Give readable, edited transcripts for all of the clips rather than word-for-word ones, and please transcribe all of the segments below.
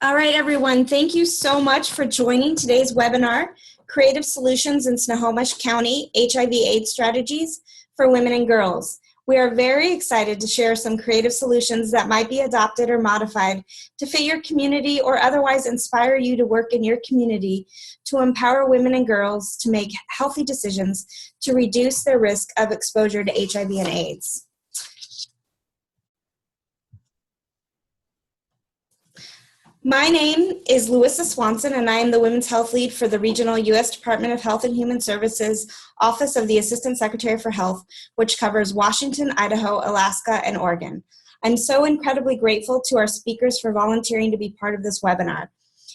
All right, everyone, thank you so much for joining today's webinar, Creative Solutions in Snohomish County, HIV/AIDS Strategies for Women and Girls. We are very excited to share some creative solutions that might be adopted or modified to fit your community or otherwise inspire you to work in your community to empower women and girls to make healthy decisions to reduce their risk of exposure to HIV and AIDS. My name is Louisa Swanson, and I am the Women's Health Lead for the Regional U.S. Department of Health and Human Services Office of the Assistant Secretary for Health, which covers Washington, Idaho, Alaska, and Oregon. I'm so incredibly grateful to our speakers for volunteering to be part of this webinar.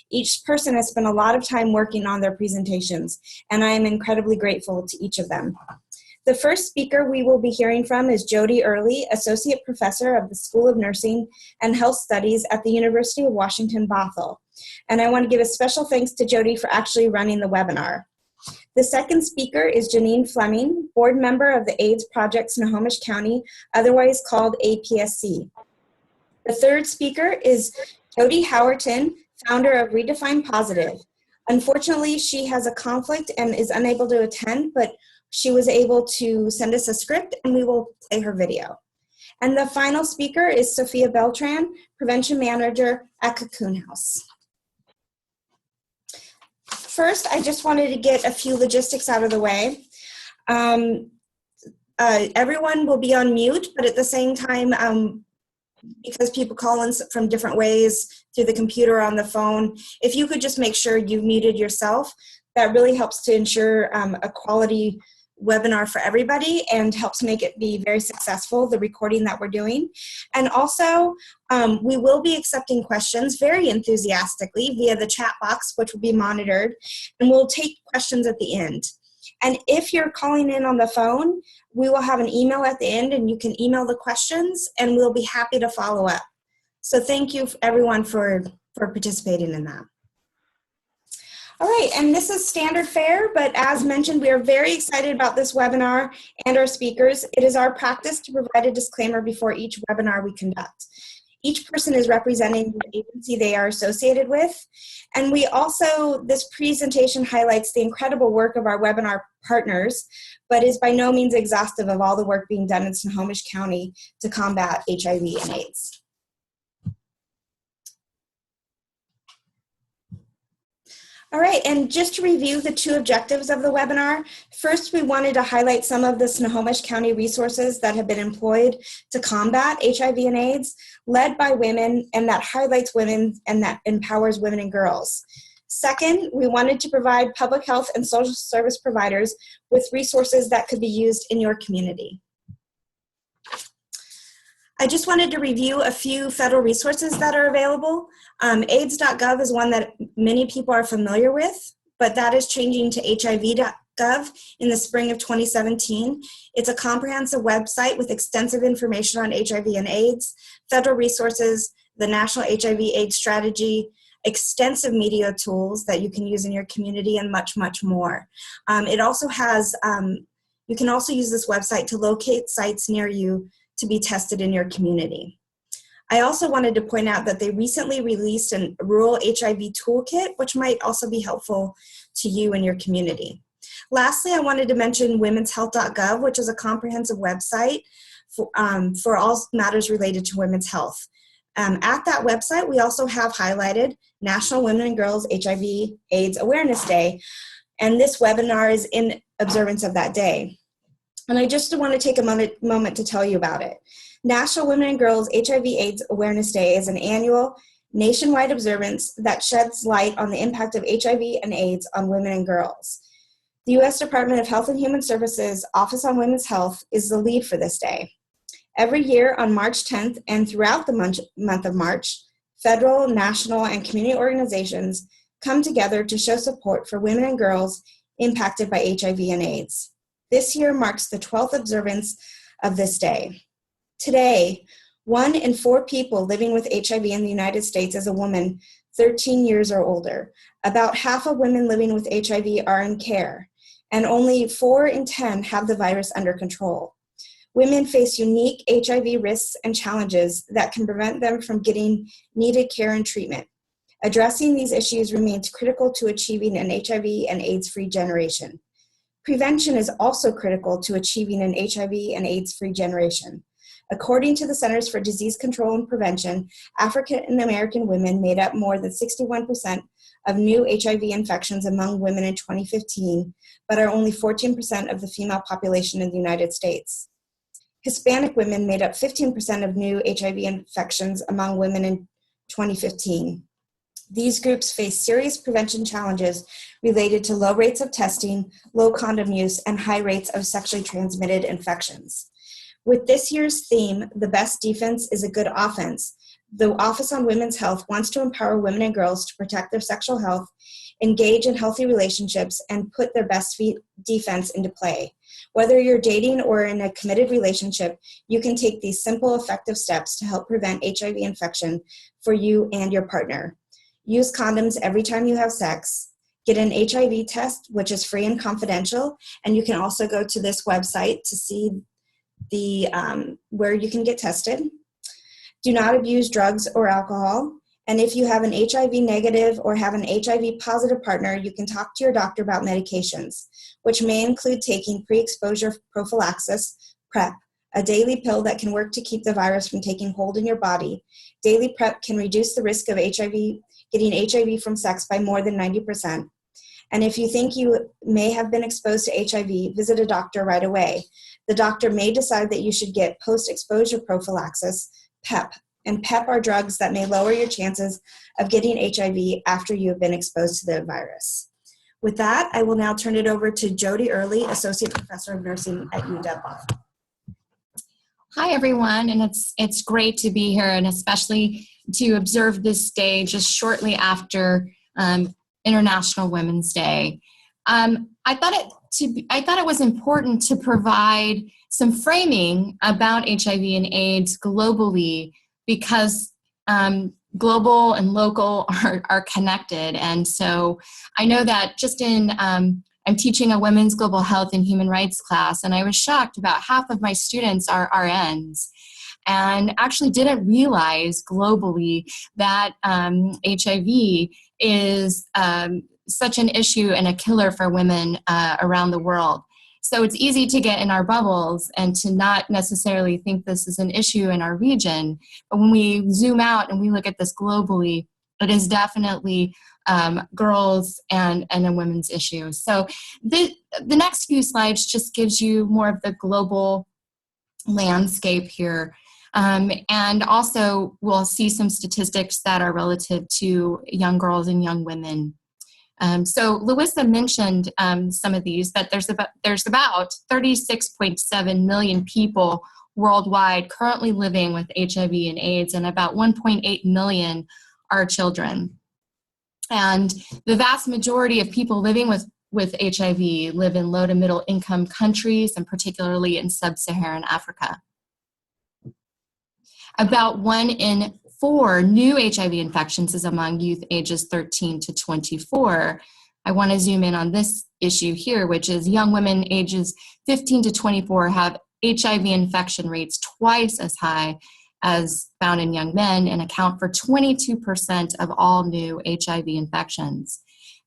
Each person has spent a lot of time working on their presentations, and I am incredibly grateful to each of them. The first speaker we will be hearing from is Jody Early, Associate Professor of the School of Nursing and Health Studies at the University of Washington, Bothell. And I want to give a special thanks to Jody for actually running the webinar. The second speaker is Janine Fleming, Board Member of the AIDS Project Snohomish County, otherwise called APSC. The third speaker is Jody Howerton, founder of Redefine Positive. Unfortunately, she has a conflict and is unable to attend, but she was able to send us a script and we will play her video. And the final speaker is Sophia Beltran, Prevention Manager at Cocoon House. First, I just wanted to get a few logistics out of the way. Everyone will be on mute, but at the same time, because people call in from different ways through the computer or on the phone, if you could just make sure you've muted yourself, that really helps to ensure a quality webinar for everybody and helps make it be very successful, the recording that we're doing. And also, we will be accepting questions very enthusiastically via the chat box, which will be monitored, and we'll take questions at the end. And if you're calling in on the phone, we will have an email at the end and you can email the questions and we'll be happy to follow up. So thank you everyone for participating in that. All right, and this is standard fare, but as mentioned, we are very excited about this webinar and our speakers. It is our practice to provide a disclaimer before each webinar we conduct. Each person is representing the agency they are associated with. And we also, this presentation highlights the incredible work of our webinar partners, but is by no means exhaustive of all the work being done in Snohomish County to combat HIV and AIDS. All right, and just to review the two objectives of the webinar, first we wanted to highlight some of the Snohomish County resources that have been employed to combat HIV and AIDS, led by women, and that highlights women and that empowers women and girls. Second, we wanted to provide public health and social service providers with resources that could be used in your community. I just wanted to review a few federal resources that are available. AIDS.gov is one that many people are familiar with, but that is changing to HIV.gov in the spring of 2017. It's a comprehensive website with extensive information on HIV and AIDS, federal resources, the National HIV/AIDS Strategy, extensive media tools that you can use in your community, and much, much more. It also has, you can also use this website to locate sites near you to be tested in your community. I also wanted to point out that they recently released a rural HIV toolkit, which might also be helpful to you and your community. Lastly, I wanted to mention womenshealth.gov, which is a comprehensive website for all matters related to women's health. At that website, we also have highlighted National Women and Girls HIV/AIDS Awareness Day, and this webinar is in observance of that day. And I just want to take a moment to tell you about it. National Women and Girls HIV/AIDS Awareness Day is an annual nationwide observance that sheds light on the impact of HIV and AIDS on women and girls. The U.S. Department of Health and Human Services Office on Women's Health is the lead for this day. Every year on March 10th and throughout the month of March, federal, national, and community organizations come together to show support for women and girls impacted by HIV and AIDS. This year marks the 12th observance of this day. Today, 1 in 4 people living with HIV in the United States is a woman 13 years or older. About half of women living with HIV are in care, and only 4 in 10 have the virus under control. Women face unique HIV risks and challenges that can prevent them from getting needed care and treatment. Addressing these issues remains critical to achieving an HIV and AIDS-free generation. Prevention is also critical to achieving an HIV and AIDS-free generation. According to the Centers for Disease Control and Prevention, African American women made up more than 61% of new HIV infections among women in 2015, but are only 14% of the female population in the United States. Hispanic women made up 15% of new HIV infections among women in 2015. These groups face serious prevention challenges related to low rates of testing, low condom use, and high rates of sexually transmitted infections. With this year's theme, The Best Defense is a Good Offense, the Office on Women's Health wants to empower women and girls to protect their sexual health, engage in healthy relationships, and put their best defense into play. Whether you're dating or in a committed relationship, you can take these simple, effective steps to help prevent HIV infection for you and your partner. Use condoms every time you have sex. Get an HIV test, which is free and confidential, and you can also go to this website to see where you can get tested. Do not abuse drugs or alcohol. And if you have an HIV negative or have an HIV positive partner, you can talk to your doctor about medications, which may include taking pre-exposure prophylaxis, PrEP, a daily pill that can work to keep the virus from taking hold in your body. Daily PrEP can reduce the risk of getting HIV from sex by more than 90%. And if you think you may have been exposed to HIV, visit a doctor right away. The doctor may decide that you should get post-exposure prophylaxis, PEP, and PEP are drugs that may lower your chances of getting HIV after you have been exposed to the virus. With that, I will now turn it over to Jody Early, Associate Professor of Nursing at UW. Hi, everyone, and it's great to be here, and especially to observe this day just shortly after International Women's Day. I thought it was important to provide some framing about HIV and AIDS globally because global and local are connected. And so I know that just I'm teaching a women's global health and human rights class, and I was shocked about half of my students are RNs and actually didn't realize globally that HIV is such an issue and a killer for women around the world. So it's easy to get in our bubbles and to not necessarily think this is an issue in our region. But when we zoom out and we look at this globally, it is definitely girls and a women's issue. So the next few slides just gives you more of the global landscape here. And also we'll see some statistics that are relative to young girls and young women. So Louisa mentioned some of these, that there's about 36.7 million people worldwide currently living with HIV and AIDS, and about 1.8 million are children. And the vast majority of people living with HIV live in low to middle income countries, and particularly in sub-Saharan Africa. About 1 in 4 new HIV infections is among youth ages 13 to 24. I want to zoom in on this issue here, which is young women ages 15 to 24 have HIV infection rates twice as high as found in young men and account for 22% of all new HIV infections.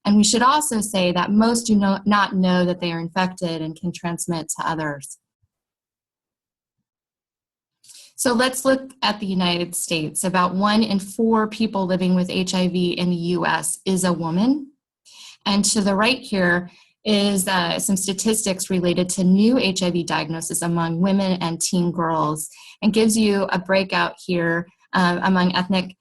And we should also say that most do not know that they are infected and can transmit to others. So let's look at the United States. About 1 in 4 people living with HIV in the US is a woman. And to the right here is some statistics related to new HIV diagnosis among women and teen girls, and gives you a breakout here among ethnic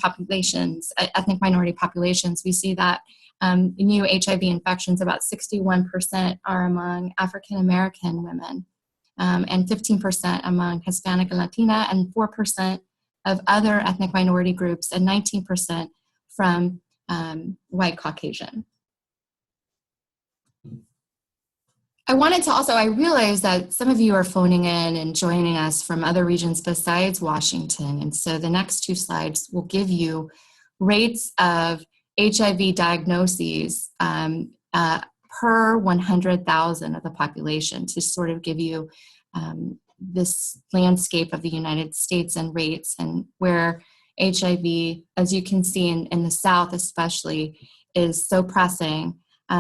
populations, ethnic minority populations. We see that new HIV infections, about 61% are among African American women. And 15% among Hispanic and Latina, and 4% of other ethnic minority groups, and 19% from white Caucasian. I realize that some of you are phoning in and joining us from other regions besides Washington, and so the next 2 slides will give you rates of HIV diagnoses per 100,000 of the population, to sort of give you this landscape of the United States and rates, and where HIV, as you can see in the South especially, is so pressing.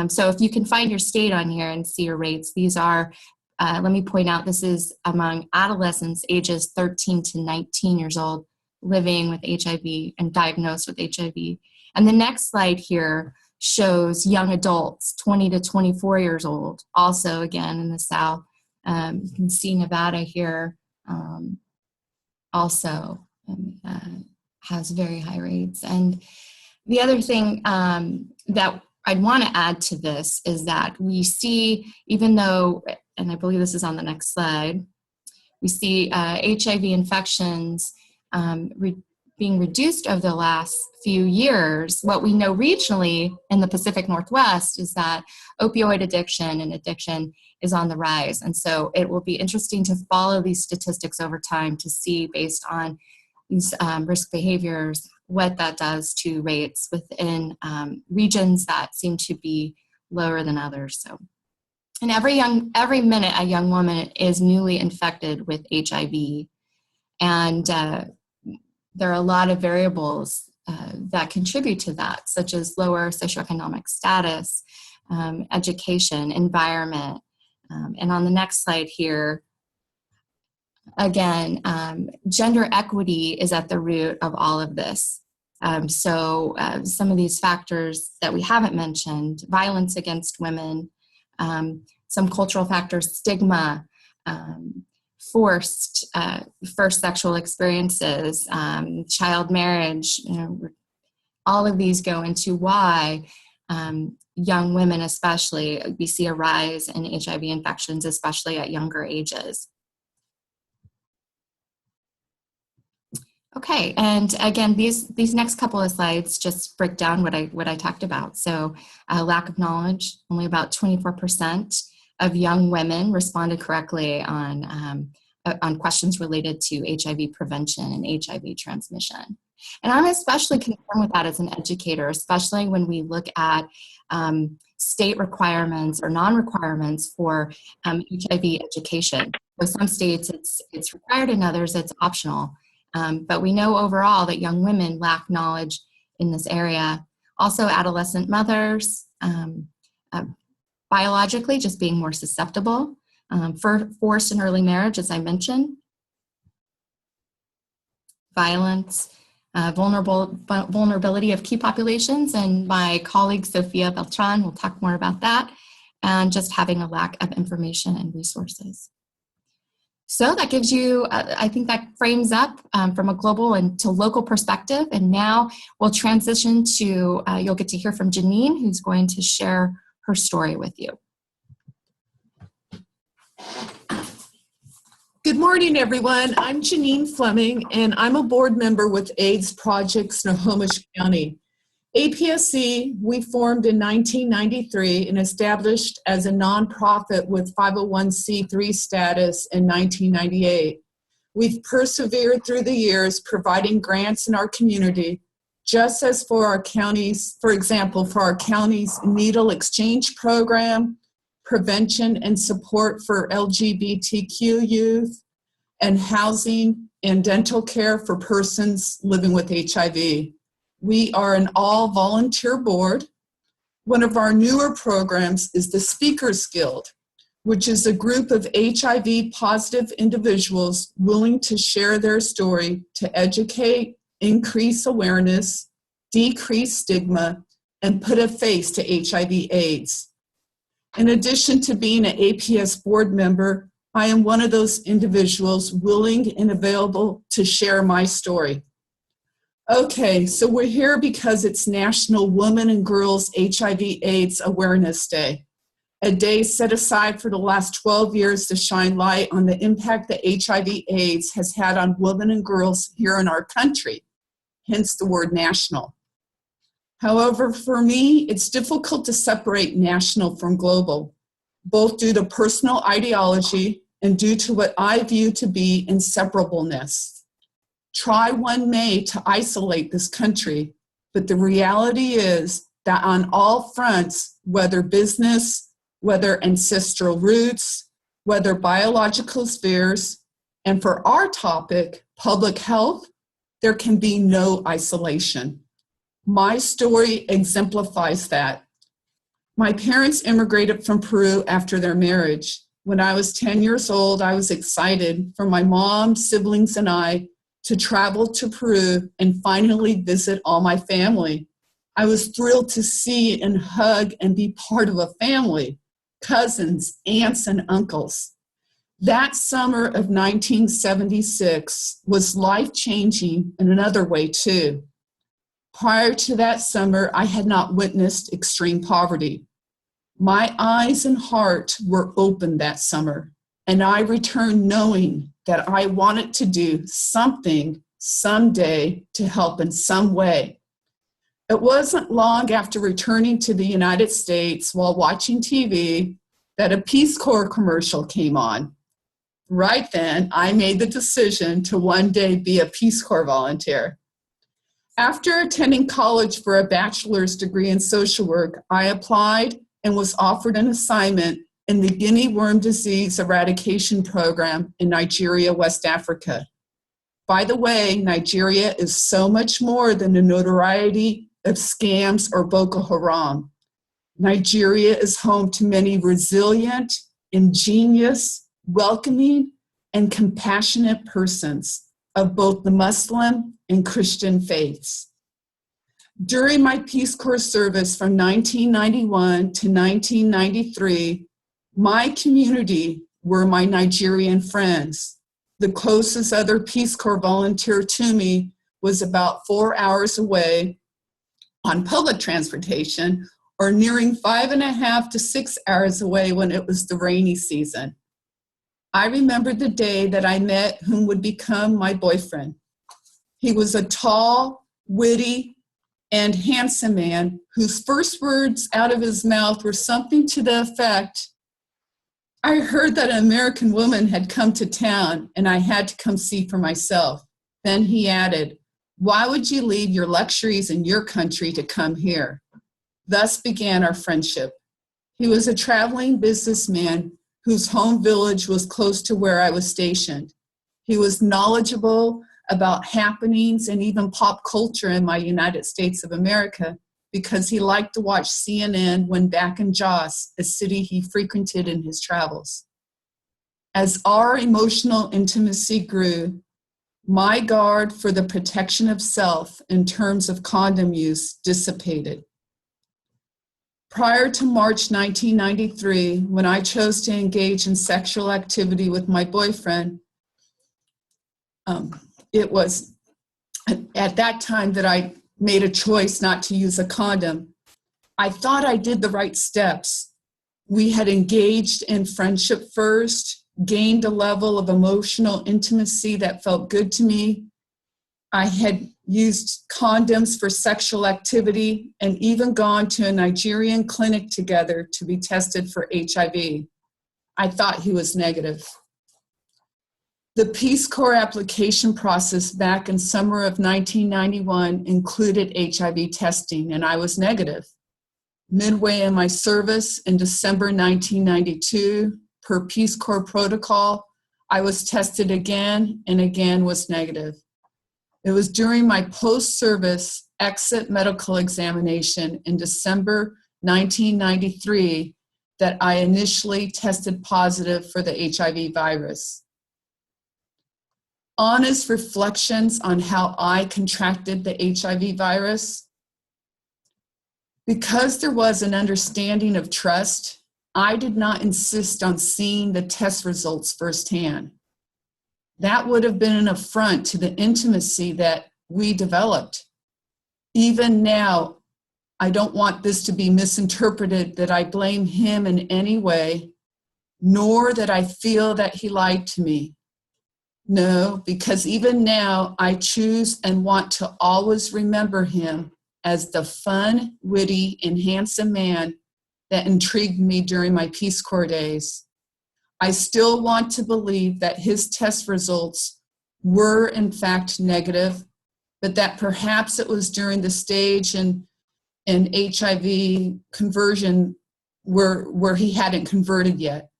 So if you can find your state on here and see your rates, these are, let me point out, this is among adolescents ages 13 to 19 years old living with HIV and diagnosed with HIV. And the next slide here shows young adults, 20 to 24 years old, also again in the South. You can see Nevada here also has very high rates. And the other thing that I'd want to add to this is that we see, even though, and I believe this is on the next slide, we see HIV infections being reduced over the last few years. What we know regionally in the Pacific Northwest is that opioid addiction and addiction is on the rise. And so it will be interesting to follow these statistics over time to see, based on these risk behaviors, what that does to rates within regions that seem to be lower than others. So, and every minute a young woman is newly infected with HIV, and there are a lot of variables that contribute to that, such as lower socioeconomic status, education, environment, and on the next slide here, again, gender equity is at the root of all of this. So some of these factors that we haven't mentioned: violence against women, some cultural factors, stigma, forced first sexual experiences, child marriage, all of these go into why young women especially, we see a rise in HIV infections, especially at younger ages. Okay, and again, these next couple of slides just break down what I talked about. So lack of knowledge, only about 24% of young women responded correctly on questions related to HIV prevention and HIV transmission. And I'm especially concerned with that as an educator, especially when we look at state requirements or non-requirements for HIV education. So some states it's required, in others it's optional. But we know overall that young women lack knowledge in this area. Also, adolescent mothers, biologically just being more susceptible. For forced and early marriage, as I mentioned. Violence, vulnerability of key populations, and my colleague Sofia Beltran will talk more about that, and just having a lack of information and resources. So that gives you, I think that frames up from a global and to local perspective. And now we'll transition to, you'll get to hear from Janine, who's going to share her story with you. Good morning, everyone. I'm Janine Fleming, and I'm a board member with AIDS Project Snohomish County. APSC, we formed in 1993 and established as a nonprofit with 501c3 status in 1998. We've persevered through the years, providing grants in our community, just as for our counties, for example, for our county's needle exchange program, prevention and support for LGBTQ youth, and housing and dental care for persons living with HIV. We are an all-volunteer board. One of our newer programs is the Speakers Guild, which is a group of HIV-positive individuals willing to share their story to educate, increase awareness, decrease stigma, and put a face to HIV/AIDS. In addition to being an APS board member, I am one of those individuals willing and available to share my story. Okay, so we're here because it's National Women and Girls HIV/AIDS Awareness Day, a day set aside for the last 12 years to shine light on the impact that HIV/AIDS has had on women and girls here in our country, hence the word national. However, for me, it's difficult to separate national from global, both due to personal ideology and due to what I view to be inseparableness. Try one may to isolate this country, but the reality is that on all fronts, whether business, whether ancestral roots, whether biological spheres, and for our topic, public health, there can be no isolation. My story exemplifies that. My parents immigrated from Peru after their marriage. When I was 10 years old, I was excited for my mom, siblings, and I to travel to Peru and finally visit all my family. I was thrilled to see and hug and be part of a family, cousins, aunts, and uncles. That summer of 1976 was life-changing in another way, too. Prior to that summer, I had not witnessed extreme poverty. My eyes and heart were open that summer, and I returned knowing that I wanted to do something someday to help in some way. It wasn't long after returning to the United States while watching TV that a Peace Corps commercial came on. Right then, I made the decision to one day be a Peace Corps volunteer. After attending college for a bachelor's degree in social work, I applied and was offered an assignment in the guinea worm disease eradication program in Nigeria, West Africa. By the way, Nigeria is so much more than the notoriety of scams or Boko Haram. Nigeria is home to many resilient, ingenious, welcoming, and compassionate persons of both the Muslim and Christian faiths. During my Peace Corps service from 1991 to 1993, my community were my Nigerian friends. The closest other Peace Corps volunteer to me was about 4 hours away on public transportation, or nearing 5.5 to 6 hours away when it was the rainy season. I remember the day that I met whom would become my boyfriend. He was a tall, witty, and handsome man whose first words out of his mouth were something to the effect, "I heard that an American woman had come to town and I had to come see for myself." Then he added, "Why would you leave your luxuries in your country to come here?" Thus began our friendship. He was a traveling businessman whose home village was close to where I was stationed. He was knowledgeable about happenings and even pop culture in my United States of America because he liked to watch CNN when back in Jos, a city he frequented in his travels. As our emotional intimacy grew, my guard for the protection of self in terms of condom use dissipated. Prior to March 1993, when I chose to engage in sexual activity with my boyfriend, it was at that time that I made a choice not to use a condom. I thought I did the right steps. We had engaged in friendship first, gained a level of emotional intimacy that felt good to me. I had used condoms for sexual activity and even gone to a Nigerian clinic together to be tested for HIV. I thought he was negative. The Peace Corps application process back in summer of 1991 included HIV testing, and I was negative. Midway in my service in December 1992, per Peace Corps protocol, I was tested again and again was negative. It was during my post-service exit medical examination in December 1993 that I initially tested positive for the HIV virus. Honest reflections on how I contracted the HIV virus. Because there was an understanding of trust, I did not insist on seeing the test results firsthand. That would have been an affront to the intimacy that we developed. Even now, I don't want this to be misinterpreted that I blame him in any way, nor that I feel that he lied to me. No, because even now, I choose and want to always remember him as the fun, witty, and handsome man that intrigued me during my Peace Corps days. I still want to believe that his test results were in fact negative, but that perhaps it was during the stage in HIV conversion where he hadn't converted yet.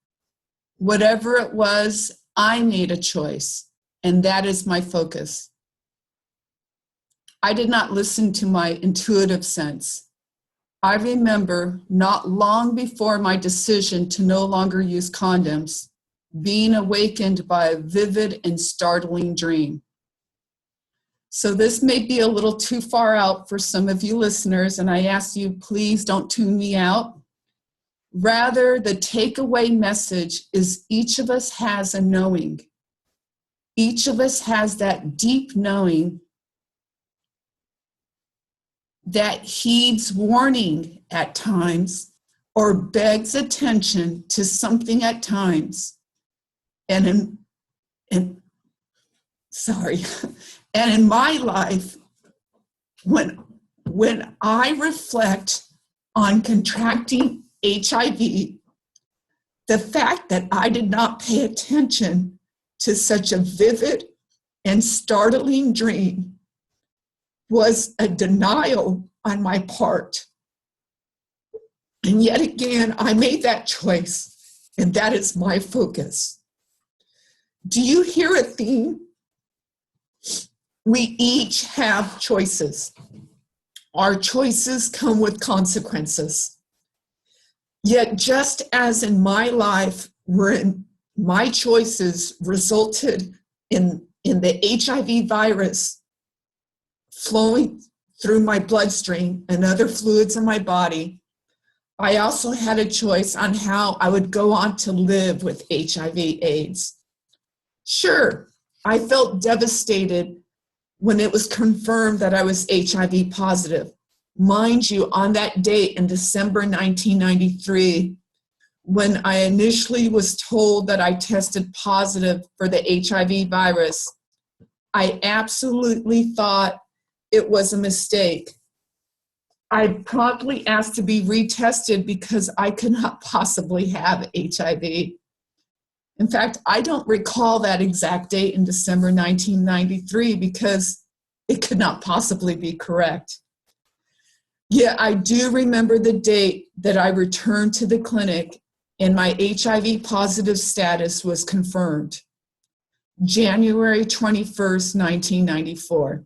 Whatever it was, I made a choice, and that is my focus. I did not listen to my intuitive sense. I remember not long before my decision to no longer use condoms, being awakened by a vivid and startling dream. So this may be a little too far out for some of you listeners, and I ask you, please don't tune me out. Rather, the takeaway message is each of us has a knowing. Each of us has that deep knowing that heeds warning at times or begs attention to something at times. And in my life, when I reflect on contracting HIV, the fact that I did not pay attention to such a vivid and startling dream was a denial on my part. And yet again, I made that choice, and that is my focus. Do you hear a theme? We each have choices. Our choices come with consequences. Yet just as in my life, wherein my choices resulted in the HIV virus flowing through my bloodstream and other fluids in my body, I also had a choice on how I would go on to live with HIV/AIDS. Sure, I felt devastated when it was confirmed that I was HIV positive. Mind you, on that date in December 1993, when I initially was told that I tested positive for the HIV virus, I absolutely thought it was a mistake. I promptly asked to be retested because I could not possibly have HIV. In fact, I don't recall that exact date in December 1993 because it could not possibly be correct. Yet I do remember the date that I returned to the clinic and my HIV positive status was confirmed. January 21st, 1994.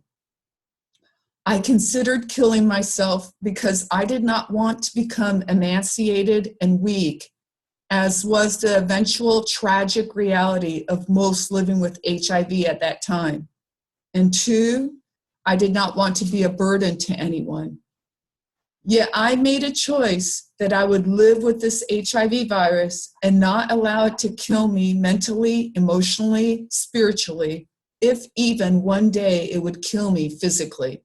I considered killing myself because I did not want to become emaciated and weak, as was the eventual tragic reality of most living with HIV at that time. And two, I did not want to be a burden to anyone. Yet I made a choice that I would live with this HIV virus and not allow it to kill me mentally, emotionally, spiritually, if even one day it would kill me physically.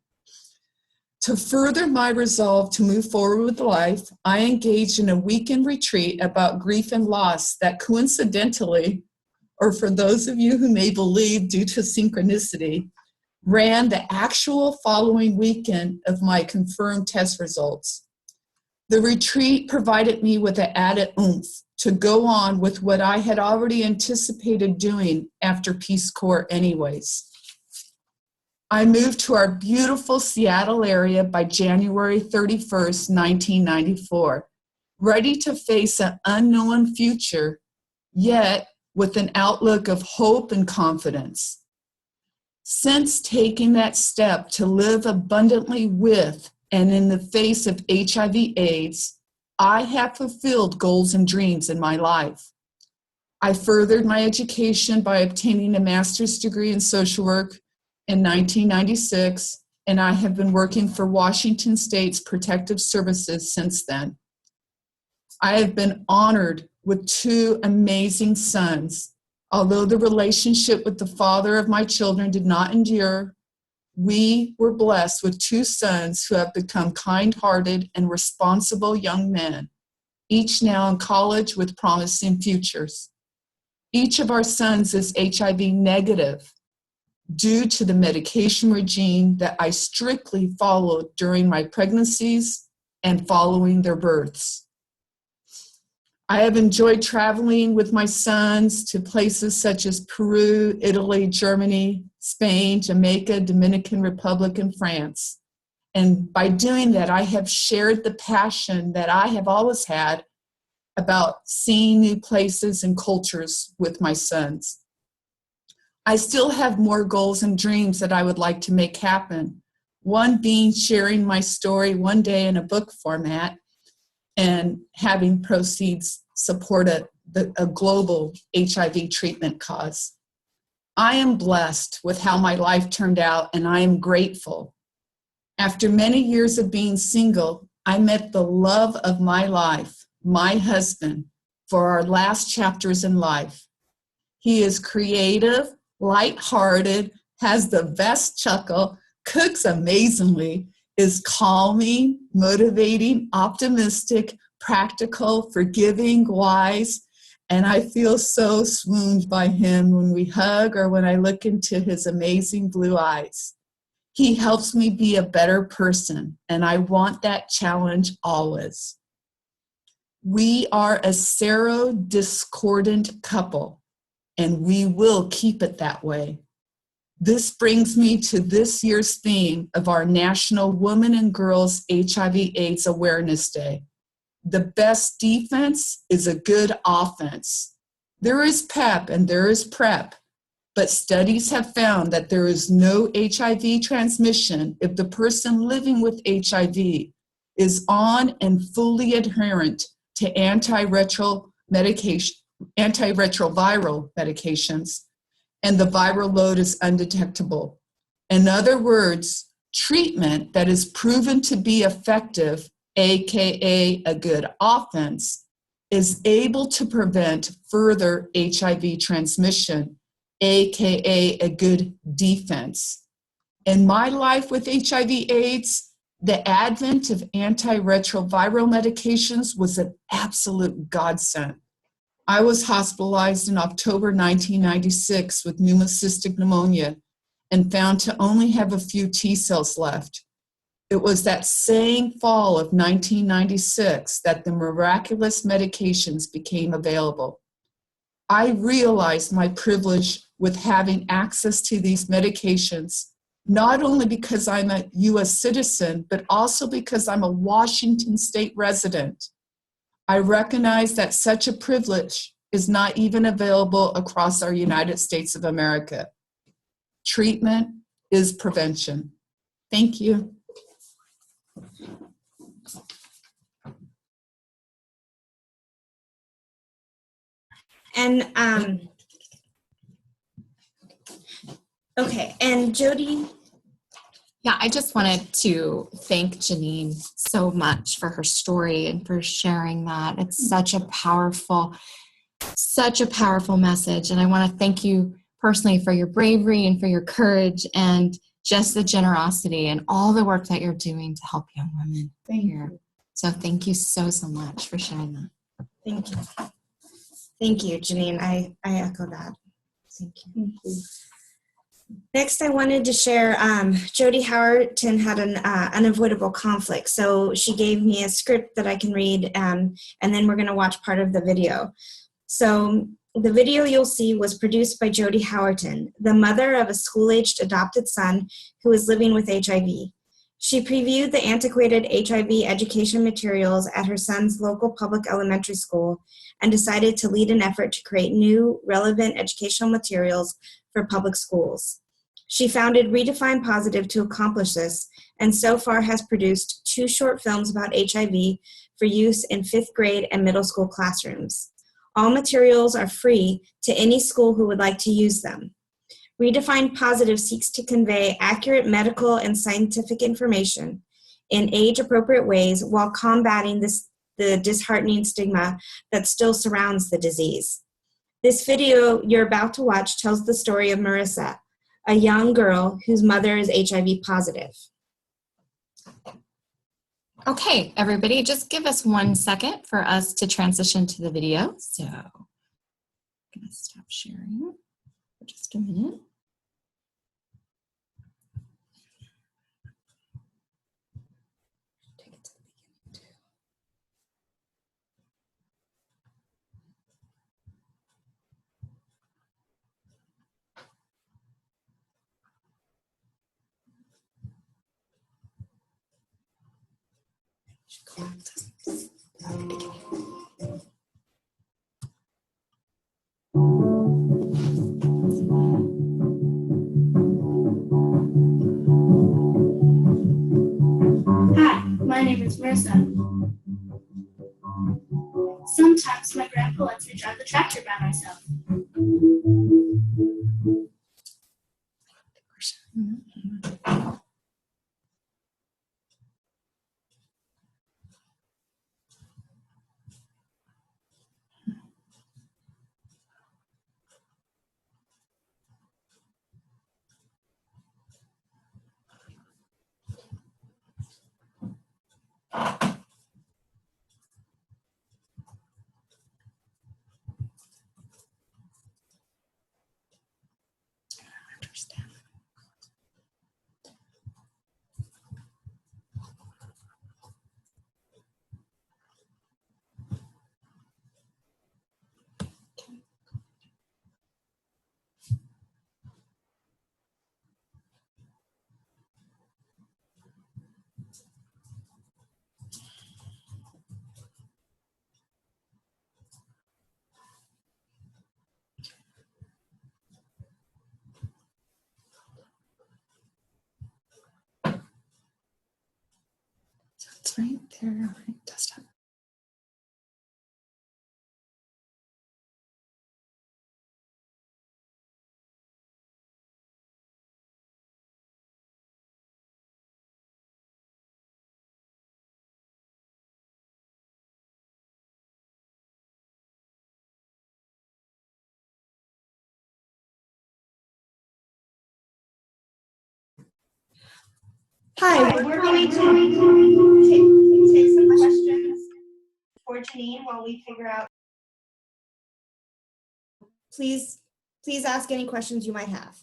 To further my resolve to move forward with life, I engaged in a weekend retreat about grief and loss that coincidentally, or for those of you who may believe due to synchronicity, ran the actual following weekend of my confirmed test results. The retreat provided me with an added oomph to go on with what I had already anticipated doing after Peace Corps anyways. I moved to our beautiful Seattle area by January 31st, 1994, ready to face an unknown future, yet with an outlook of hope and confidence. Since taking that step to live abundantly with and in the face of HIV/AIDS, I have fulfilled goals and dreams in my life. I furthered my education by obtaining a master's degree in social work in 1996, and I have been working for Washington State's Protective Services since then. I have been honored with two amazing sons. Although the relationship with the father of my children did not endure, we were blessed with two sons who have become kind-hearted and responsible young men, each now in college with promising futures. Each of our sons is HIV negative due to the medication regime that I strictly followed during my pregnancies and following their births. I have enjoyed traveling with my sons to places such as Peru, Italy, Germany, Spain, Jamaica, Dominican Republic, and France. And by doing that, I have shared the passion that I have always had about seeing new places and cultures with my sons. I still have more goals and dreams that I would like to make happen, One being sharing my story one day in a book format and having proceeds support a global HIV treatment cause. I am blessed with how my life turned out, and I am grateful. After many years of being single, I met the love of my life, my husband, for our last chapters in life. He is creative, lighthearted, has the best chuckle, cooks amazingly, is calming, motivating, optimistic, practical, forgiving, wise, and I feel so swooned by him when we hug or when I look into his amazing blue eyes. He helps me be a better person, and I want that challenge always. We are a serodiscordant couple, and we will keep it that way. This brings me to this year's theme of our National Women and Girls HIV/AIDS Awareness Day. The best defense is a good offense. There is PEP and there is PrEP, but studies have found that there is no HIV transmission if the person living with HIV is on and fully adherent to antiretroviral medications, and the viral load is undetectable. In other words, treatment that is proven to be effective, aka a good offense, is able to prevent further HIV transmission, aka a good defense. In my life with HIV/AIDS, the advent of antiretroviral medications was an absolute godsend. I was hospitalized in October 1996 with pneumocystic pneumonia and found to only have a few T cells left. It was that same fall of 1996 that the miraculous medications became available. I realized my privilege with having access to these medications, not only because I'm a US citizen, but also because I'm a Washington state resident. I recognize that such a privilege is not even available across our United States of America. Treatment is prevention. Thank you. And okay, and Jody. Yeah, I just wanted to thank Janine so much for her story and for sharing that. It's such a powerful message. And I want to thank you personally for your bravery and for your courage and just the generosity and all the work that you're doing to help young women here. So thank you so much for sharing that. Thank you. Thank you, Janine. I echo that. Thank you. Thank you. Next, I wanted to share, Jody Howerton had an unavoidable conflict. So she gave me a script that I can read, and then we're going to watch part of the video. So the video you'll see was produced by Jody Howerton, the mother of a school-aged adopted son who is living with HIV. She previewed the antiquated HIV education materials at her son's local public elementary school and decided to lead an effort to create new, relevant educational materials for public schools. She founded Redefine Positive to accomplish this, and so far has produced 2 short films about HIV for use in 5th grade and middle school classrooms. All materials are free to any school who would like to use them. Redefine Positive seeks to convey accurate medical and scientific information in age-appropriate ways while combating the disheartening stigma that still surrounds the disease. This video you're about to watch tells the story of Marissa, a young girl whose mother is HIV positive. Okay, everybody, just give us 1 second for us to transition to the video. So I'm going to stop sharing for just a minute. Take it to the beginning too. my name is Marissa. Sometimes my grandpa lets me drive the tractor by myself. It's right there on my desktop. Hi, we're going to take some questions for Janine while we figure out. Please ask any questions you might have.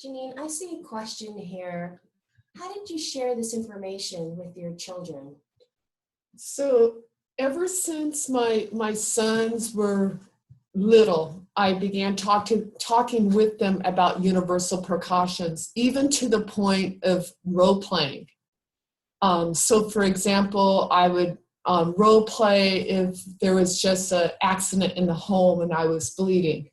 Janine, I see a question here. How did you share this information with your children? So ever since my sons were little, I began talking with them about universal precautions, even to the point of role playing. So for example, I would role play if there was just an accident in the home and I was bleeding.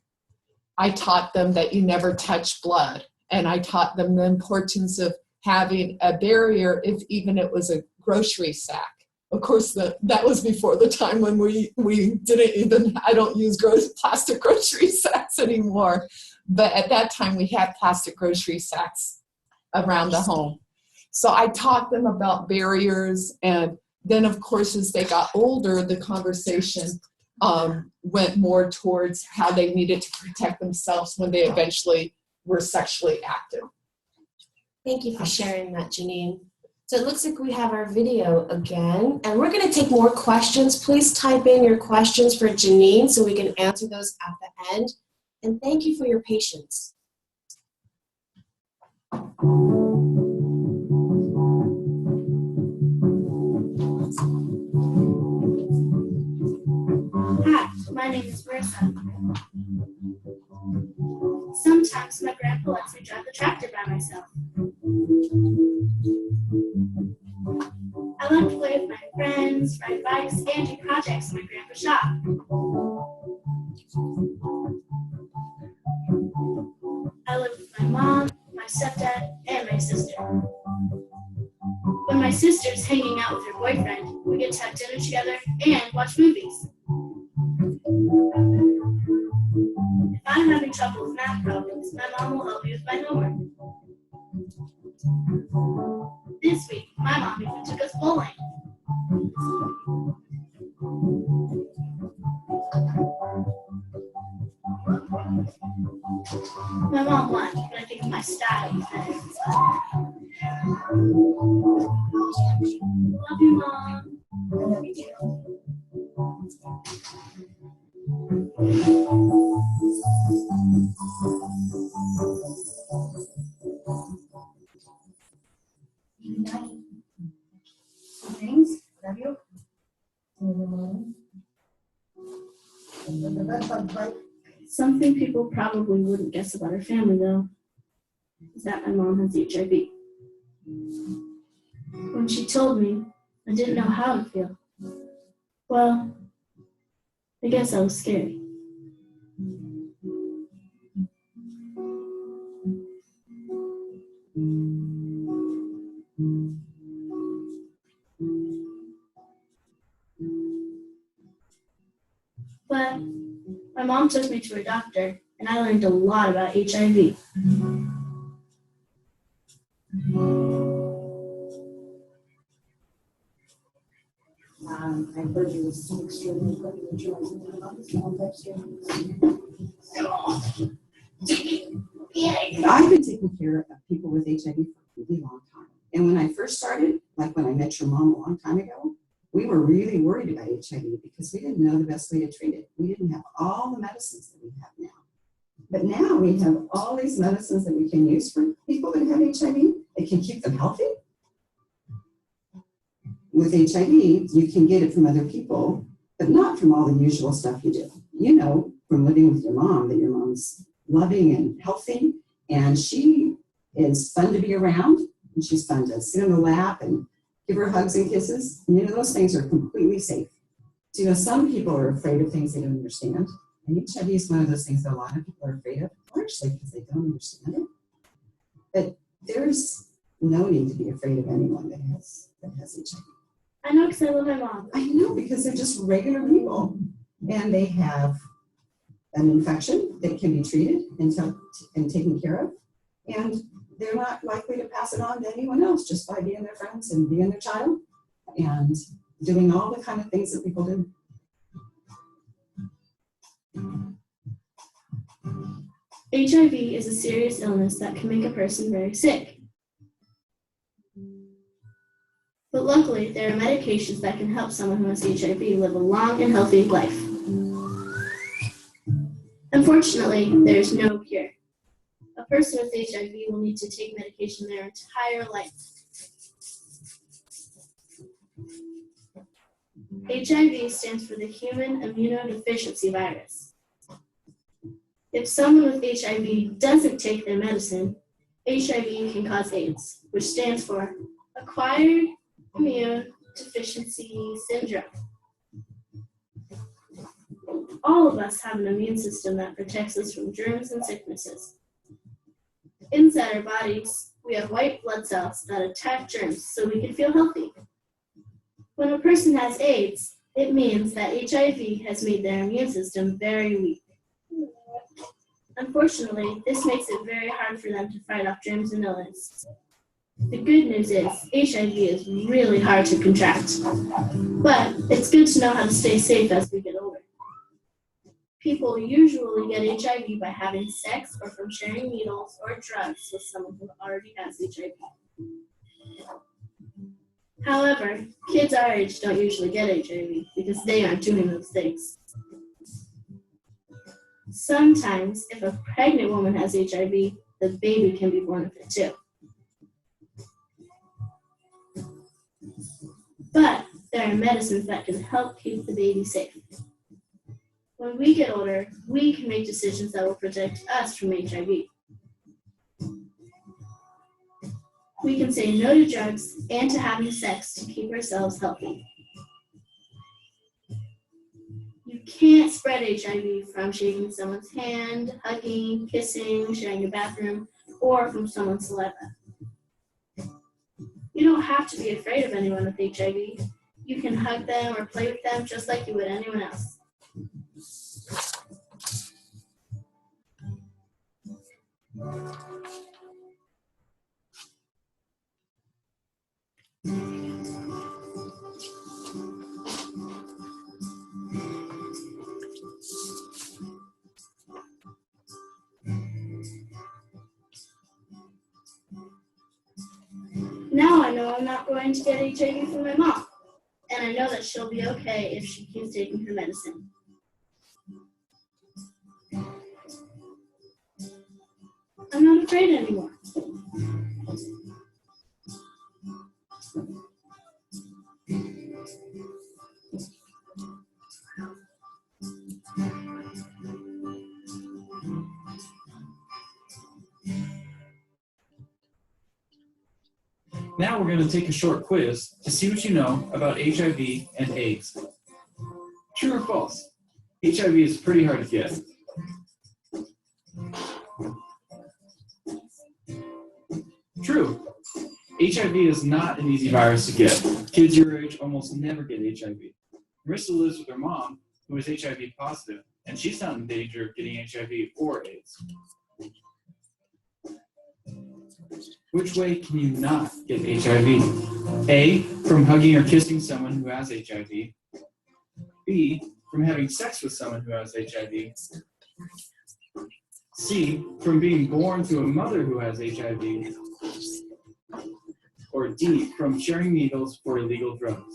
I taught them that you never touch blood. And I taught them the importance of having a barrier if even it was a grocery sack. Of course, that was before the time when we didn't even, I don't use plastic grocery sacks anymore. But at that time, we had plastic grocery sacks around the home. So I taught them about barriers. And then, of course, as they got older, the conversation went more towards how they needed to protect themselves when they eventually were sexually active. Thank you for sharing that, Janine. So it looks like we have our video again, and we're going to take more questions. Please type in your questions for Janine so we can answer those at the end. And thank you for your patience. Hi, my name is Marissa. Sometimes my grandpa lets me drive the tractor by myself. I love to play with my friends, ride bikes, and do projects in my grandpa's shop. I live with my mom, my stepdad, and my sister. When my sister's hanging out with her boyfriend, we get to have dinner together and watch movies. If I'm having trouble with math problems, my mom will help me with my homework. This week, my mom even took us bowling. My mom won, but I think my style was better. Love you, Mom. Love you too. Things, love you. Something people probably wouldn't guess about our family, though, is that my mom has HIV. When she told me, I didn't know how to feel. Well, I guess I was scared. But my mom took me to a doctor, and I learned a lot about HIV. I heard you with some extremely quick neutralizing antibodies. I've been taking care of people with HIV for a really long time. And when I first started, like when I met your mom a long time ago, we were really worried about HIV because we didn't know the best way to treat it. We didn't have all the medicines that we have now. But now we have all these medicines that we can use for people that have HIV. It can keep them healthy. With HIV, you can get it from other people, but not from all the usual stuff you do. You know from living with your mom that your mom's loving and healthy, and she is fun to be around, and she's fun to sit in the lap and give her hugs and kisses. And you know, those things are completely safe. So, you know, some people are afraid of things they don't understand, and HIV is one of those things that a lot of people are afraid of, largely because they don't understand it. But there's no need to be afraid of anyone that has HIV. I know because I love my mom. I know, because they're just regular people, and they have an infection that can be treated and taken care of, and they're not likely to pass it on to anyone else just by being their friends and being their child and doing all the kind of things that people do. HIV is a serious illness that can make a person very sick. But luckily, there are medications that can help someone who has HIV live a long and healthy life. Unfortunately, there is no cure. A person with HIV will need to take medication their entire life. HIV stands for the human immunodeficiency virus. If someone with HIV doesn't take their medicine, HIV can cause AIDS, which stands for Acquired Immune Deficiency Syndrome. All of us have an immune system that protects us from germs and sicknesses. Inside our bodies, we have white blood cells that attack germs so we can feel healthy. When a person has AIDS, it means that HIV has made their immune system very weak. Unfortunately, this makes it very hard for them to fight off germs and illness. The good news is HIV is really hard to contract, but it's good to know how to stay safe as we get older. People usually get HIV by having sex or from sharing needles or drugs with someone who already has HIV. However, kids our age don't usually get HIV because they aren't doing those things. Sometimes, if a pregnant woman has HIV, the baby can be born with it too. But there are medicines that can help keep the baby safe. When we get older, we can make decisions that will protect us from HIV. We can say no to drugs and to having sex to keep ourselves healthy. You can't spread HIV from shaking someone's hand, hugging, kissing, sharing a bathroom, or from someone's saliva. You don't have to be afraid of anyone with HIV. You can hug them or play with them just like you would anyone else. Now I know I'm not going to get HIV from my mom, and I know that she'll be okay if she keeps taking her medicine. I'm not afraid anymore. Now we're going to take a short quiz to see what you know about HIV and AIDS. True or false? HIV is pretty hard to get. True. HIV is not an easy virus to get. Kids your age almost never get HIV. Marissa lives with her mom, who is HIV positive, and she's not in danger of getting HIV or AIDS. Which way can you not get HIV? A, from hugging or kissing someone who has HIV. B, from having sex with someone who has HIV. C, from being born to a mother who has HIV. Or D, from sharing needles for illegal drugs.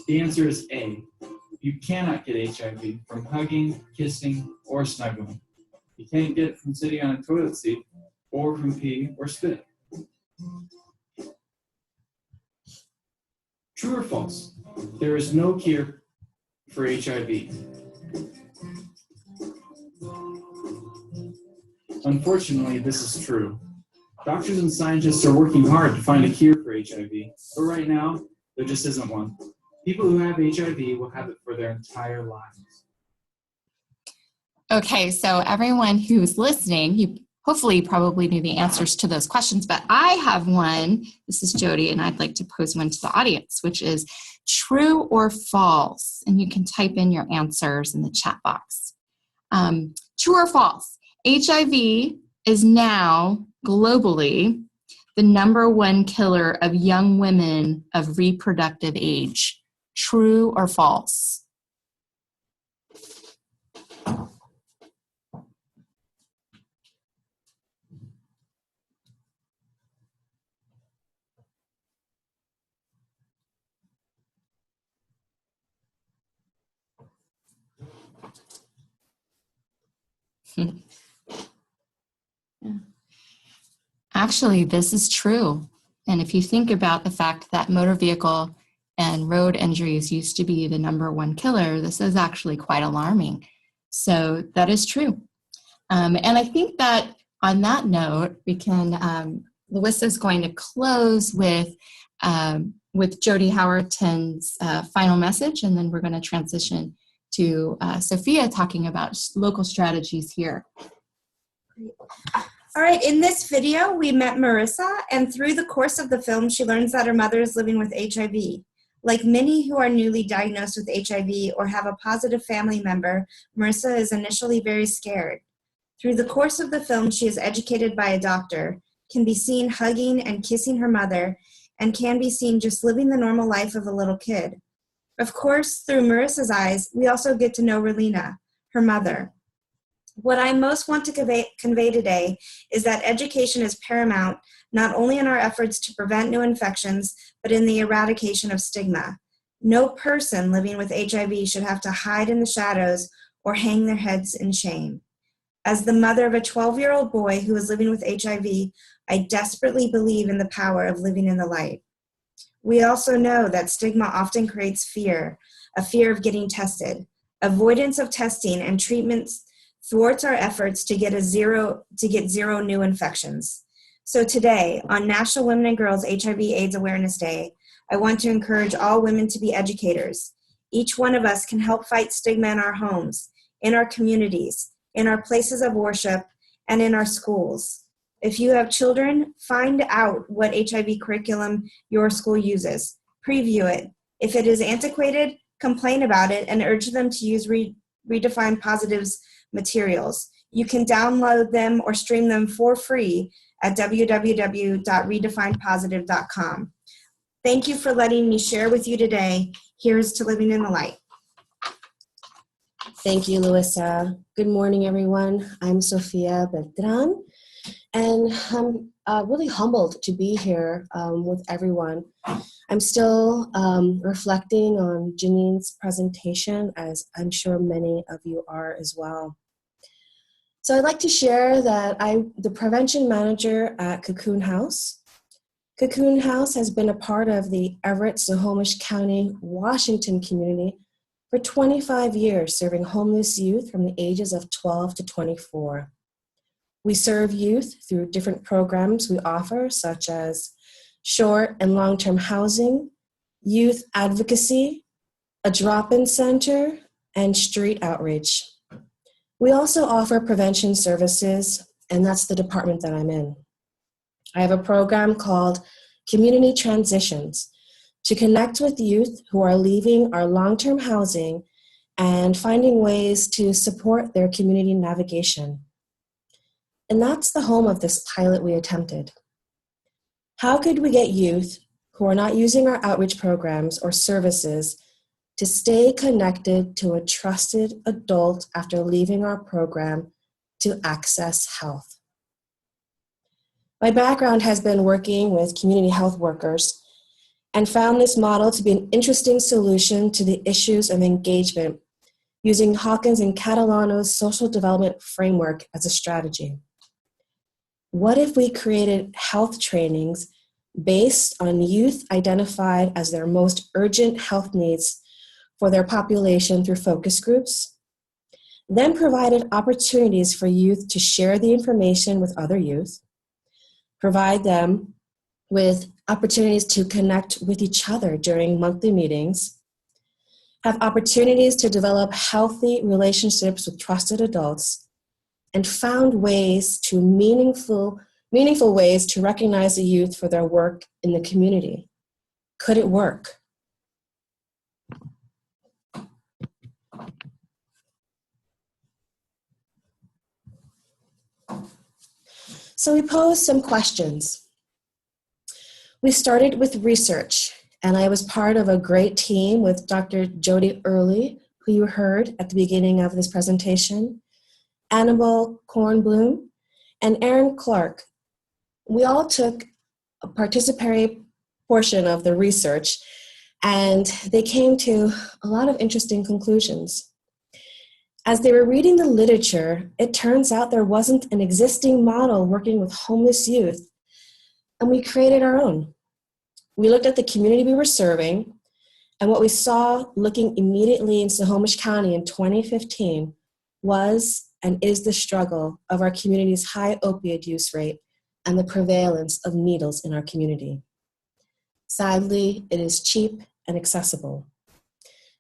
The answer is A. You cannot get HIV from hugging, kissing, or snuggling. You can't get it from sitting on a toilet seat or from pee or spit. True or false? There is no cure for HIV. Unfortunately, this is true. Doctors and scientists are working hard to find a cure for HIV, but right now, there just isn't one. People who have HIV will have it for their entire lives. Okay, so everyone who's listening, you hopefully probably knew the answers to those questions, but I have one. This is Jody, and I'd like to pose one to the audience, which is true or false? And you can type in your answers in the chat box. True or false? HIV is now globally the #1 killer of young women of reproductive age. True or false? Actually, this is true. And if you think about the fact that motor vehicle and road injuries used to be the #1 killer, this is actually quite alarming. So that is true. And I think that on that note, we can, Louisa is going to close with Jody Howerton's final message, and then we're going to transition to Sophia talking about local strategies here. All right, in this video, we met Marissa, and through the course of the film, she learns that her mother is living with HIV. Like many who are newly diagnosed with HIV or have a positive family member, Marissa is initially very scared. Through the course of the film, she is educated by a doctor, can be seen hugging and kissing her mother, and can be seen just living the normal life of a little kid. Of course, through Marissa's eyes, we also get to know Relina, her mother. What I most want to convey today is that education is paramount, not only in our efforts to prevent new infections, but in the eradication of stigma. No person living with HIV should have to hide in the shadows or hang their heads in shame. As the mother of a 12-year-old boy who is living with HIV, I desperately believe in the power of living in the light. We also know that stigma often creates fear, a fear of getting tested. Avoidance of testing and treatments thwarts our efforts to get zero new infections. So today, on National Women and Girls HIV/AIDS Awareness Day, I want to encourage all women to be educators. Each one of us can help fight stigma in our homes, in our communities, in our places of worship, and in our schools. If you have children, find out what HIV curriculum your school uses. Preview it. If it is antiquated, complain about it and urge them to use Redefine Positive's materials. You can download them or stream them for free at www.redefinepositive.com. Thank you for letting me share with you today. Here's to living in the light. Thank you, Louisa. Good morning, everyone. I'm Sofia Beltran, and I'm really humbled to be here with everyone. I'm still reflecting on Janine's presentation, as I'm sure many of you are as well. So I'd like to share that I'm the prevention manager at Cocoon House. Cocoon House has been a part of the Everett, Snohomish County, Washington community for 25 years, serving homeless youth from the ages of 12 to 24. We serve youth through different programs we offer, such as short and long-term housing, youth advocacy, a drop-in center, and street outreach. We also offer prevention services, and that's the department that I'm in. I have a program called Community Transitions to connect with youth who are leaving our long-term housing and finding ways to support their community navigation. And that's the home of this pilot we attempted. How could we get youth who are not using our outreach programs or services to stay connected to a trusted adult after leaving our program to access health? My background has been working with community health workers and found this model to be an interesting solution to the issues of engagement using Hawkins and Catalano's social development framework as a strategy. What if we created health trainings based on youth identified as their most urgent health needs for their population through focus groups, then provided opportunities for youth to share the information with other youth, provide them with opportunities to connect with each other during monthly meetings, have opportunities to develop healthy relationships with trusted adults, and found ways to meaningful ways to recognize the youth for their work in the community. Could it work? So we posed some questions. We started with research, and I was part of a great team with Dr. Jody Early, who you heard at the beginning of this presentation, Annabelle Kornblum, and Aaron Clark. We all took a participatory portion of the research, and they came to a lot of interesting conclusions. As they were reading the literature, it turns out there wasn't an existing model working with homeless youth, and we created our own. We looked at the community we were serving, and what we saw looking immediately in Snohomish County in 2015 was and is the struggle of our community's high opioid use rate and the prevalence of needles in our community. Sadly, it is cheap and accessible.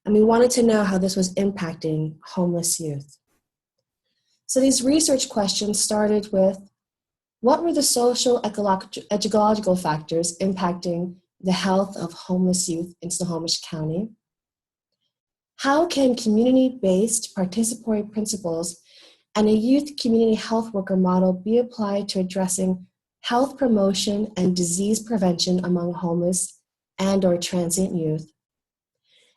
And we wanted to know how this was impacting homeless youth. So these research questions started with, what were the social ecological factors impacting the health of homeless youth in Snohomish County? How can community-based participatory principles and a youth community health worker model be applied to addressing health promotion and disease prevention among homeless and/or transient youth?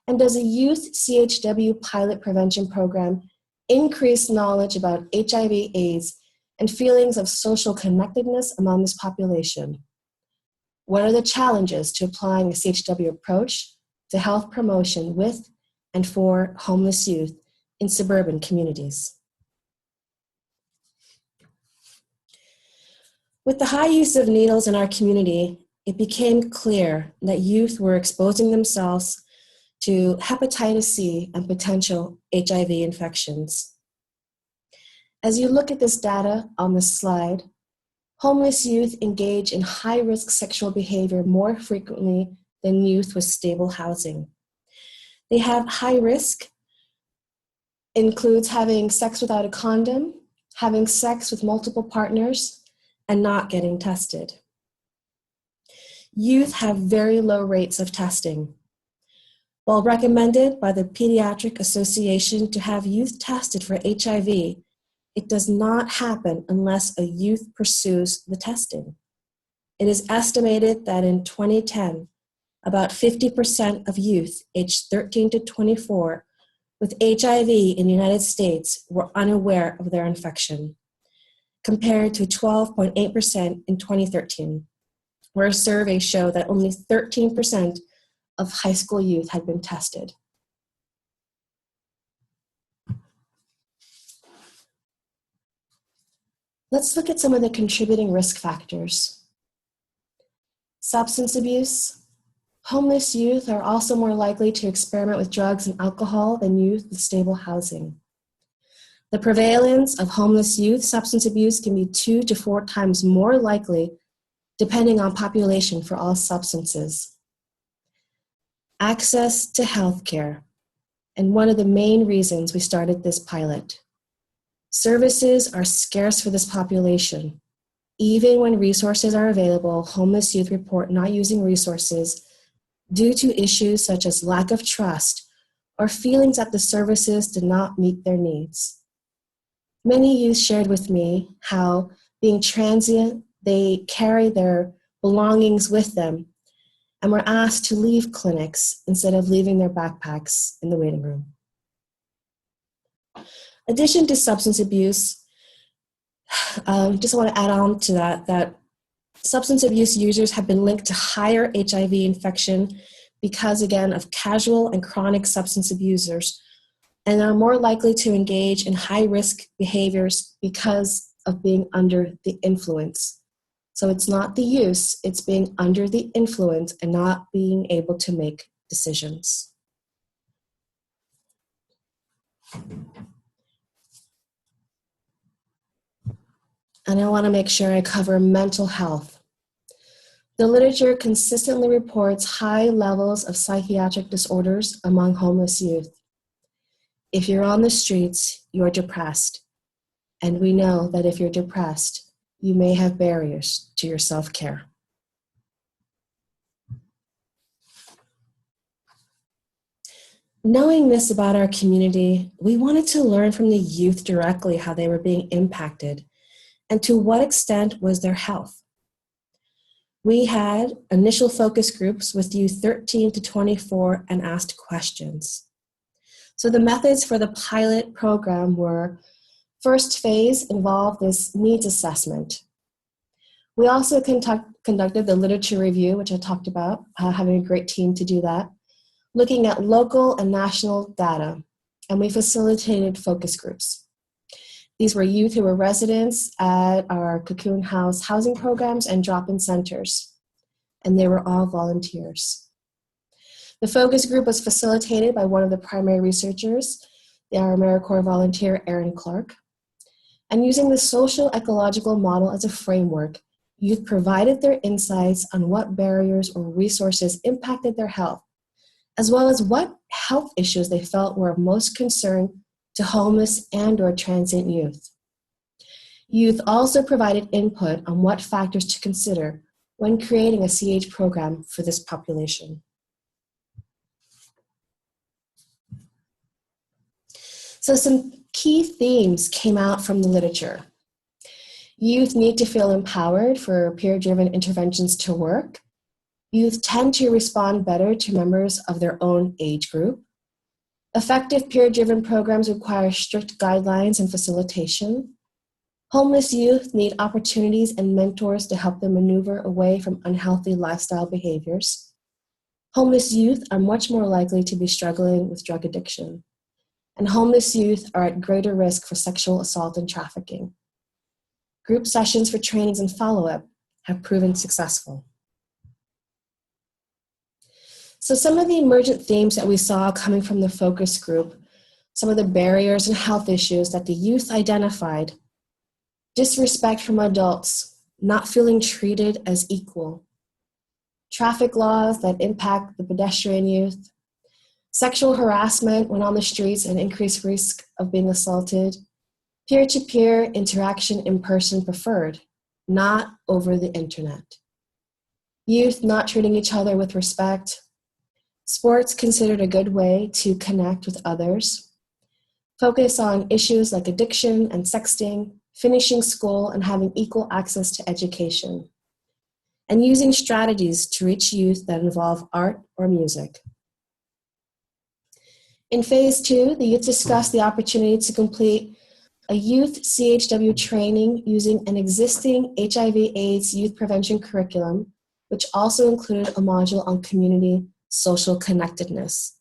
And does a youth CHW pilot prevention program increase knowledge about HIV/AIDS and feelings of social connectedness among this population? What are the challenges to applying a CHW approach to health promotion with and for homeless youth in suburban communities? With the high use of needles in our community, it became clear that youth were exposing themselves to hepatitis C and potential HIV infections. As you look at this data on the slide, homeless youth engage in high-risk sexual behavior more frequently than youth with stable housing. They have high risk, includes having sex without a condom, having sex with multiple partners, and not getting tested. Youth have very low rates of testing. While recommended by the Pediatric Association to have youth tested for HIV, it does not happen unless a youth pursues the testing. It is estimated that in 2010, about 50% of youth aged 13 to 24 with HIV in the United States were unaware of their infection, compared to 12.8% in 2013, where a survey showed that only 13% of high school youth had been tested. Let's look at some of the contributing risk factors. Substance abuse. Homeless youth are also more likely to experiment with drugs and alcohol than youth with stable housing. The prevalence of homeless youth substance abuse can be 2 to 4 times more likely depending on population for all substances. Access to health care, and one of the main reasons we started this pilot. Services are scarce for this population. Even when resources are available, homeless youth report not using resources due to issues such as lack of trust or feelings that the services did not meet their needs. Many youth shared with me how, being transient, they carry their belongings with them and were asked to leave clinics instead of leaving their backpacks in the waiting room. In addition to substance abuse, just want to add on to that substance abuse users have been linked to higher HIV infection because, again, of casual and chronic substance abusers, and are more likely to engage in high-risk behaviors because of being under the influence. So it's not the use, it's being under the influence and not being able to make decisions. And I want to make sure I cover mental health. The literature consistently reports high levels of psychiatric disorders among homeless youth. If you're on the streets, you're depressed. And we know that if you're depressed, you may have barriers to your self-care. Knowing this about our community, we wanted to learn from the youth directly how they were being impacted and to what extent was their health. We had initial focus groups with youth 13 to 24 and asked questions. So the methods for the pilot program were: first phase involved this needs assessment. We also conducted the literature review, which I talked about, having a great team to do that, looking at local and national data, and we facilitated focus groups. These were youth who were residents at our Cocoon House housing programs and drop-in centers, and they were all volunteers. The focus group was facilitated by one of the primary researchers, our AmeriCorps volunteer, Erin Clark. And using the social ecological model as a framework, youth provided their insights on what barriers or resources impacted their health, as well as what health issues they felt were of most concern to homeless and or transient youth. Youth also provided input on what factors to consider when creating a CH program for this population. So some key themes came out from the literature. Youth need to feel empowered for peer-driven interventions to work. Youth tend to respond better to members of their own age group. Effective peer-driven programs require strict guidelines and facilitation. Homeless youth need opportunities and mentors to help them maneuver away from unhealthy lifestyle behaviors. Homeless youth are much more likely to be struggling with drug addiction. And homeless youth are at greater risk for sexual assault and trafficking. Group sessions for trainings and follow-up have proven successful. So some of the emergent themes that we saw coming from the focus group, some of the barriers and health issues that the youth identified: disrespect from adults, not feeling treated as equal, traffic laws that impact the pedestrian youth, sexual harassment when on the streets and increased risk of being assaulted, peer-to-peer interaction in person preferred, not over the internet, youth not treating each other with respect, sports considered a good way to connect with others, focus on issues like addiction and sexting, finishing school and having equal access to education, and using strategies to reach youth that involve art or music. In phase 2, the youth discussed the opportunity to complete a youth CHW training using an existing HIV/AIDS youth prevention curriculum, which also included a module on community social connectedness.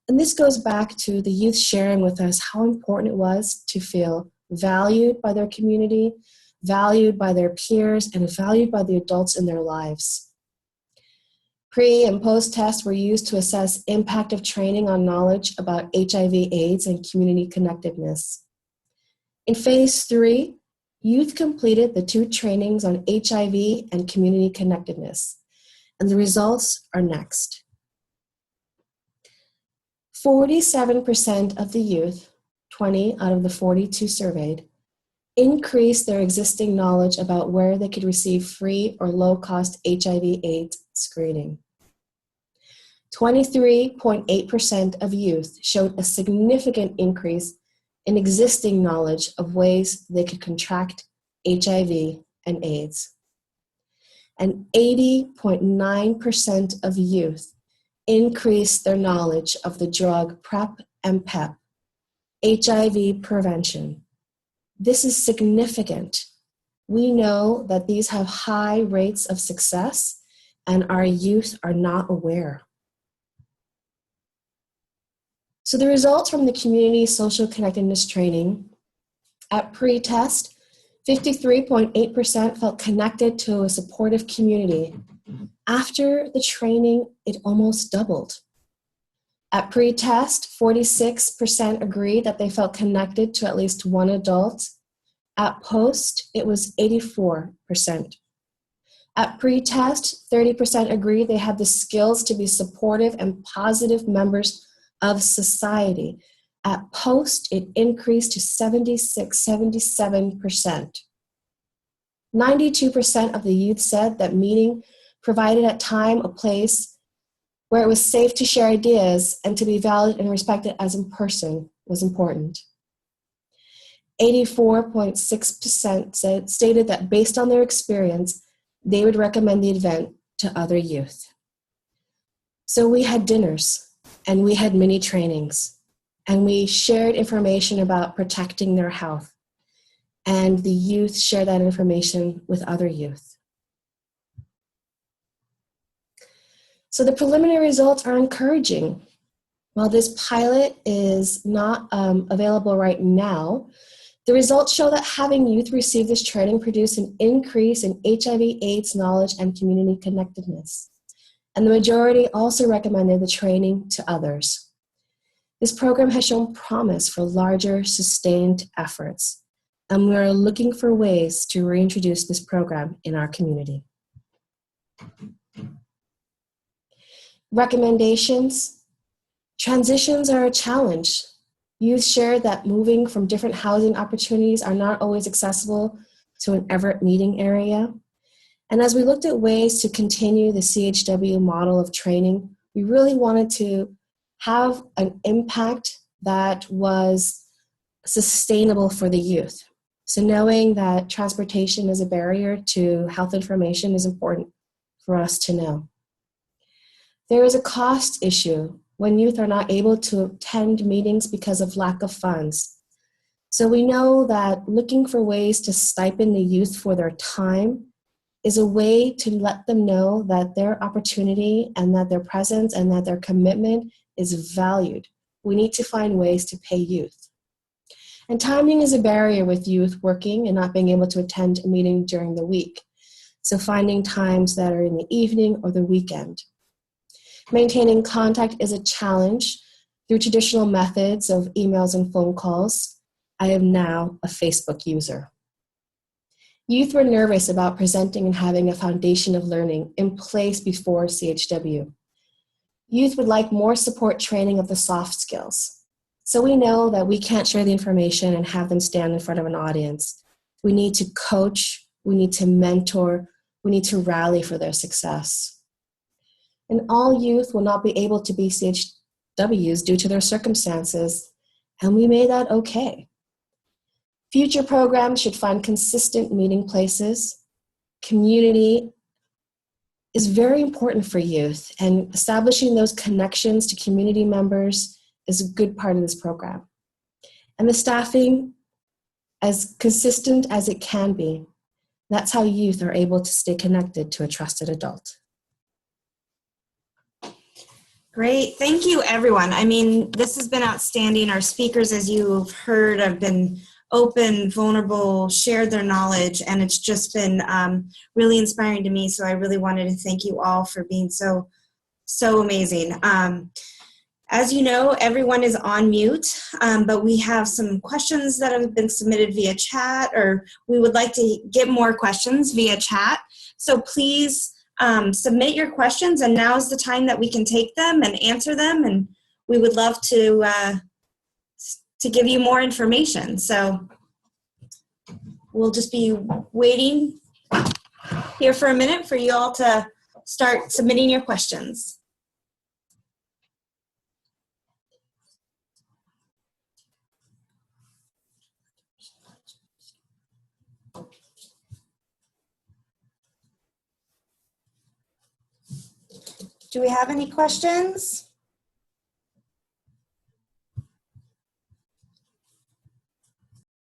And this goes back to the youth sharing with us how important it was to feel valued by their community, valued by their peers, and valued by the adults in their lives. Pre- and post-tests were used to assess impact of training on knowledge about HIV/AIDS and community connectedness. In phase 3, youth completed the 2 trainings on HIV and community connectedness, and the results are next. 47% of the youth, 20 out of the 42 surveyed, increased their existing knowledge about where they could receive free or low-cost HIV/AIDS screening. 23.8% of youth showed a significant increase in existing knowledge of ways they could contract HIV and AIDS. And 80.9% of youth increased their knowledge of the drug PrEP and PEP, HIV prevention. This is significant. We know that these have high rates of success, and our youth are not aware. So the results from the community social connectedness training, at pre-test, 53.8% felt connected to a supportive community. After the training, it almost doubled. At pre-test, 46% agreed that they felt connected to at least one adult. At post, it was 84%. At pre-test, 30% agreed they had the skills to be supportive and positive members of society. At post, it increased to 77%. 92% of the youth said that meeting provided at time a place where it was safe to share ideas and to be valued and respected as a person was important. 84.6% stated that based on their experience, they would recommend the event to other youth. So we had dinners, and we had mini trainings, and we shared information about protecting their health, and the youth shared that information with other youth. So the preliminary results are encouraging. While this pilot is not available right now, the results show that having youth receive this training produced an increase in HIV/AIDS knowledge and community connectedness. And the majority also recommended the training to others. This program has shown promise for larger, sustained efforts, and we are looking for ways to reintroduce this program in our community. Recommendations. Transitions are a challenge. Youth shared that moving from different housing opportunities are not always accessible to an Everett meeting area. And as we looked at ways to continue the CHW model of training, we really wanted to have an impact that was sustainable for the youth. So knowing that transportation is a barrier to health information is important for us to know. There is a cost issue when youth are not able to attend meetings because of lack of funds. So we know that looking for ways to stipend the youth for their time is a way to let them know that their opportunity and that their presence and that their commitment is valued. We need to find ways to pay youth. And timing is a barrier with youth working and not being able to attend a meeting during the week. So finding times that are in the evening or the weekend. Maintaining contact is a challenge through traditional methods of emails and phone calls. I am now a Facebook user. Youth were nervous about presenting and having a foundation of learning in place before CHW. Youth would like more support training of the soft skills. So we know that we can't share the information and have them stand in front of an audience. We need to coach, we need to mentor, we need to rally for their success. And all youth will not be able to be CHWs due to their circumstances, and we made that okay. Future programs should find consistent meeting places. Community is very important for youth, and establishing those connections to community members is a good part of this program. And the staffing, as consistent as it can be, that's how youth are able to stay connected to a trusted adult. Great. Thank you, everyone. I mean, this has been outstanding. Our speakers, as you've heard, have been open, vulnerable, shared their knowledge, and it's just been really inspiring to me. So I really wanted to thank you all for being so amazing. As you know, everyone is on mute, but we have some questions that have been submitted via chat, or we would like to get more questions via chat. So please submit your questions, and now is the time that we can take them and answer them, and we would love to give you more information. So we'll just be waiting here for a minute for you all to start submitting your questions. Do we have any questions?